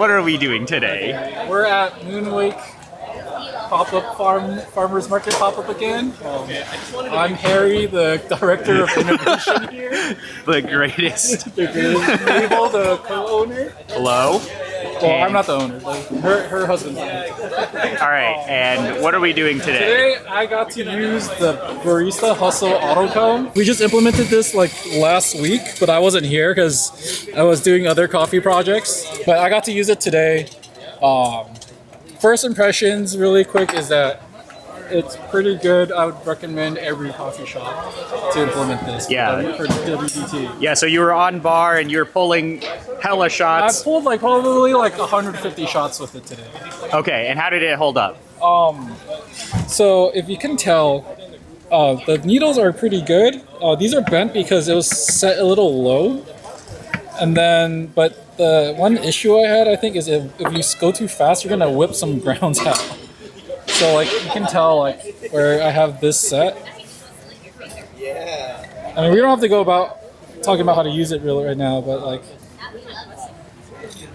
What are we doing today? We're at Moonwake Pop-Up Farmers Market Pop-Up again. I'm Harry, the director of innovation here. The greatest. The greatest Mabel, the co-owner. Hello? Well, I'm not the owner. Her husband's the owner. Alright, and what are we doing today? Today, I got to use the Barista Hustle AutoComb. We just implemented this like last week, but I wasn't here because I was doing other coffee projects. But I got to use it today. First impressions, really quick, is that it's pretty good. I would recommend every coffee shop to implement this for WDT. Yeah, so you were on bar and you were pulling hella I shots. pulled probably 150 shots with it today. Okay, and how did it hold up? So if you can tell, the needles are pretty good. These are bent because it was set a little low. And then, but the one issue I had, I think, is if you go too fast, you're gonna whip some grounds out. So you can tell where I have this set. Yeah. I mean, we don't have to go about talking about how to use it really right now, but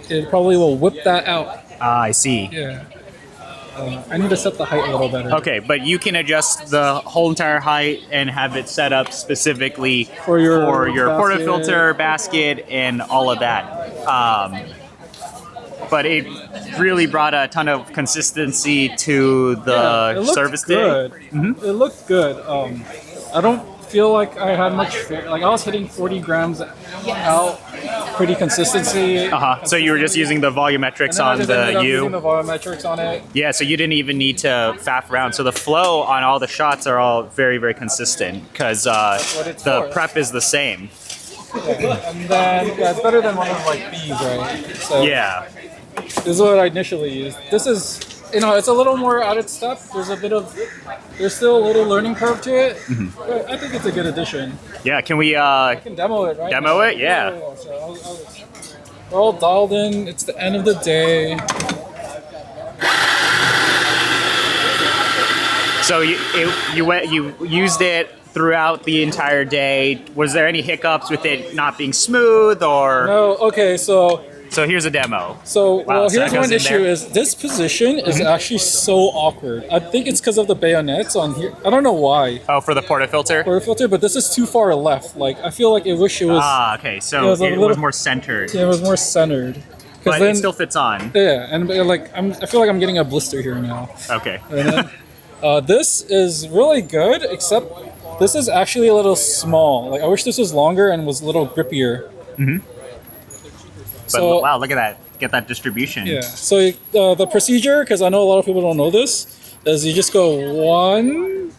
it probably will whip that out. Ah, I see. Yeah. I need to set the height a little better. Okay, but you can adjust the whole entire height and have it set up specifically for your portafilter, basket, and all of that. But it really brought a ton of consistency to the service day. Mm-hmm. It looked good. I don't feel like I had much. I was hitting 40 grams out, pretty consistency. So you were just using the volumetrics on the U. Using the volumetrics on it. Yeah, so you didn't even need to faff around. So the flow on all the shots are all very, very consistent because the prep is the same. Yeah. And then it's better than one of these, right? So yeah. This is what I initially used. This is, it's a little more added step. There's still a little learning curve to it. Mm-hmm. But I think it's a good addition. Yeah, can we I can demo it, right? Demo it? Yeah. So we're all dialed in. It's the end of the day. So you used it throughout the entire day. Was there any hiccups with it not being smooth or? No. Okay. So here's a demo. So here's one issue is this position is actually so awkward. I think it's because of the bayonets on here. I don't know why. Oh, for the portafilter? Portafilter, but this is too far left. I feel like I wish it was. Ah, okay. So it was more centered. Yeah, it was more centered. But then, it still fits on. Yeah, and I feel like I'm getting a blister here now. Okay. And then, this is really good, except this is actually a little small. I wish this was longer and was a little grippier. Mm-hmm. But wow, look at that. Get that distribution. Yeah. So the procedure, because I know a lot of people don't know this, is you just go 1,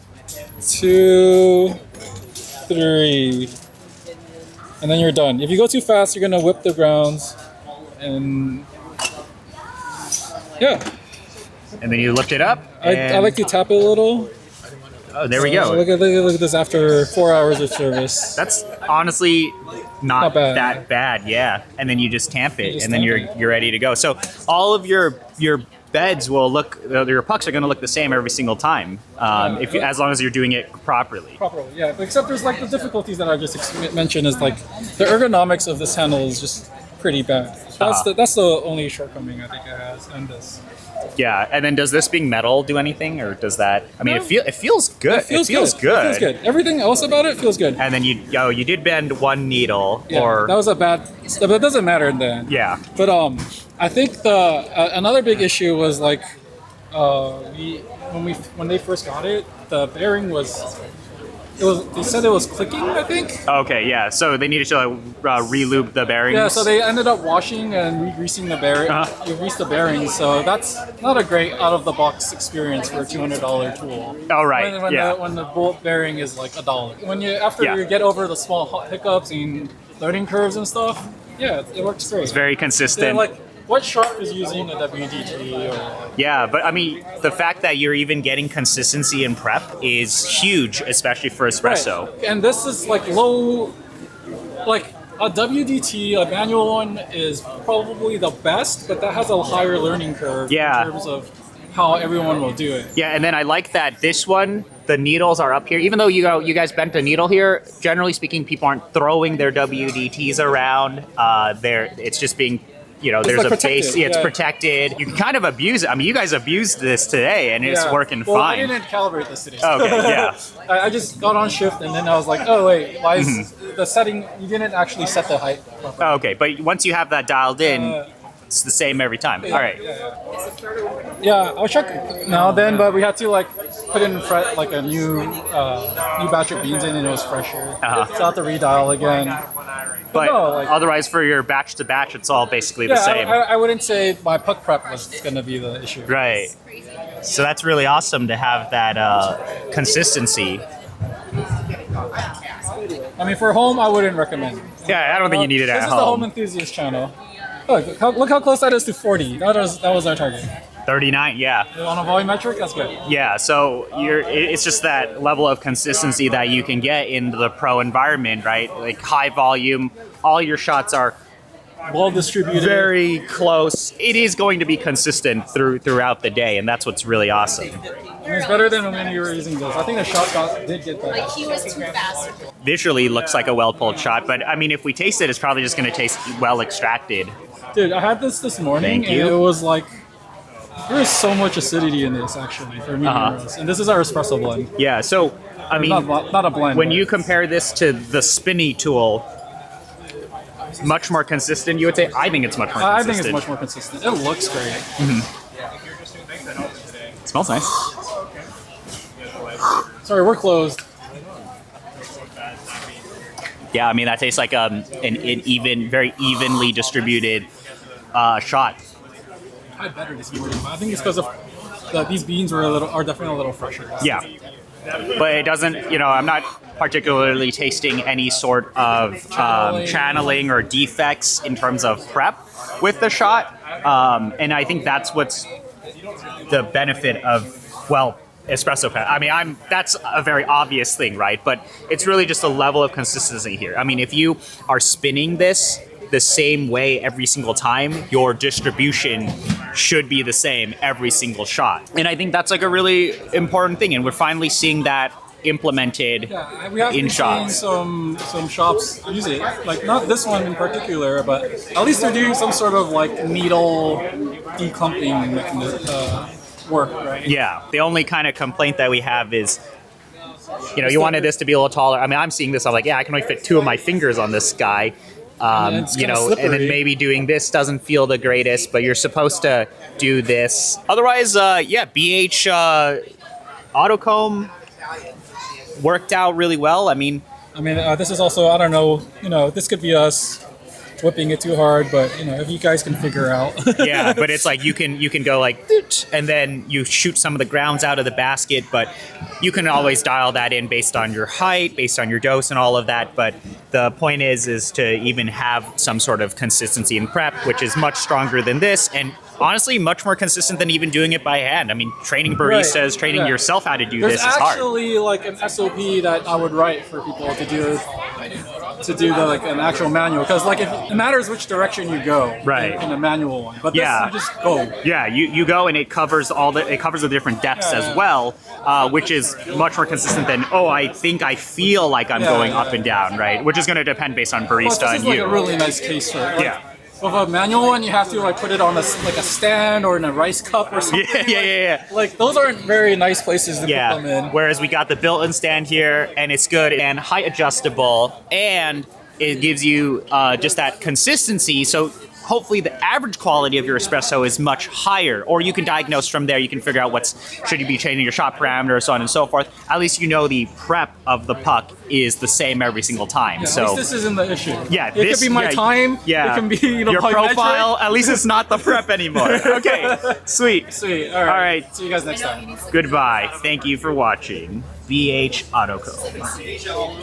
2, 3, and then you're done. If you go too fast, you're going to whip the grounds. And yeah. And then you lift it up. I like to tap it a little. Oh, there we go. Look at this after 4 hours of service. That's honestly not that bad, yeah. And then you just tamp it, and then you're ready to go. So all of your beds will look, your pucks are going to look the same every single time, as long as you're doing it properly. Properly, yeah. Except there's the difficulties that I just mentioned is the ergonomics of this handle is just pretty bad. That's the only shortcoming I think it has, and this. Yeah, and then does this being metal do anything, or does that? I mean, it feels good. It feels good. It feels good. Everything else about it feels good. And then you did bend one needle, that was a bad. But it doesn't matter in the end. Yeah. But I think another big issue was when they first got it, the bearing was. They said it was clicking, I think. Okay, yeah. So they needed to re-lube the bearings. Yeah, so they ended up washing and re-greasing the bearing. Grease the bearings, so that's not a great out-of-the-box experience for a $200 tool. Oh right. When the bolt bearing is $1. When you get over the small hiccups and learning curves and stuff, yeah, it works great. It's very consistent. What sharp is using a WDT? Yeah, but I mean, the fact that you're even getting consistency in prep is huge, especially for espresso. Right. And this is low, a WDT, a manual one, is probably the best, but that has a higher learning curve in terms of how everyone will do it. Yeah, and then I like that this one, the needles are up here. Even though you guys bent a needle here, generally speaking, people aren't throwing their WDTs around. It's just being there's like a base. protected, It's yeah. protected. You can kind of abuse it. I mean, you guys abused this today, and it's working well, fine. I didn't calibrate this today. Okay, yeah. I just got on shift and then I was like, oh wait, why is the setting? You didn't actually set the height properly. Oh, okay, but once you have that dialed in, it's the same every time. All right. Yeah, I'll check now then, but we had to like put in like a new batch of beans in, and it was fresher. So I have to redial again. But no, like, otherwise, for your batch to batch, it's all basically the same. I wouldn't say my puck prep was going to be the issue. Right. So that's really awesome to have that consistency. I mean, for home, I wouldn't recommend it. Yeah, I don't think you need it at This is home. the home enthusiast channel. Look how close that is to 40. That was our target. 39, yeah. On a volumetric, that's good. Yeah, so it's just that level of consistency that you can get in the pro environment, right? Like high volume, all your shots are Well distributed. very close. It is going to be consistent throughout the day, and that's what's really awesome. I mean, it's better than when you were using this. I think the shot did get better. Like he was too fast. Visually looks like a well-pulled shot, but I mean, if we taste it, it's probably just going to taste well extracted. Dude, I had this morning, Thank you. and it was like, there is so much acidity in this, actually, for medium roast. And this is our espresso blend. Yeah, so, I mean, Not a blend. when but- you compare this to the spinny tool, much more consistent, you would say? I think it's much more I consistent. think it's much more consistent. It looks great. It smells nice. Sorry, we're closed. Yeah, I mean, that tastes like an very evenly distributed shot. I had better this morning, but I think it's because of these beans are definitely a little fresher. Yeah. But it doesn't, I'm not particularly tasting any sort of channeling or defects in terms of prep with the shot. And I think that's what's the benefit of, espresso prep. I mean, that's a very obvious thing, right? But it's really just a level of consistency here. I mean, if you are spinning this the same way every single time, your distribution should be the same every single shot. And I think that's like a really important thing, and we're finally seeing that implemented Yeah, we have in been seeing shops. some shops use it. Like not this one in particular, but at least they're doing some sort of like needle declumping work, right? Yeah, the only kind of complaint that we have is, you wanted this to be a little taller. I mean, I'm seeing this, I'm like, yeah, I can only fit 2 of my fingers on this guy. it's kinda And then slippery. maybe doing this doesn't feel the greatest, but you're supposed to do this. Otherwise, BH AutoComb worked out really well. I mean, This is also, I don't know, this could be us whipping it too hard, but if you guys can figure out. yeah, but it's like you can go like, "Doot," and then you shoot some of the grounds out of the basket, but you can always dial that in based on your height, based on your dose and all of that. But the point is to even have some sort of consistency in prep, which is much stronger than this, and honestly much more consistent than even doing it by hand. I mean, training baristas, Right, training yeah. yourself how to do There's this is hard. actually like an SOP that I would write for people to do an actual manual, because like it matters which direction you go Right. in a manual one, but Yeah. this you just go. Yeah, you go and it covers the different depths Yeah, as yeah. well, which is much more consistent than I feel like I'm going up and down, right? Which is going to depend based on Plus, barista this and is like you. a really nice case for it. Like, Yeah. With a manual one, you have to like put it on a stand or in a rice cup or something. Yeah. Like those aren't very nice places to put them Yeah. in. Whereas we got the built-in stand here, and it's good and height adjustable, and it gives you just that consistency. So hopefully the average quality of your espresso is much higher, or you can diagnose from there. You can figure out should you be changing your shot parameter, so on and so forth. At least you know the prep of the puck is the same every single time. Yeah, so at least this isn't the issue. yeah, it could be my time. Yeah, It can be your my profile. metric. At least it's not the prep anymore. Okay, sweet. Sweet. All right. See you guys next time. Goodbye. Thank you for watching BH AutoComb.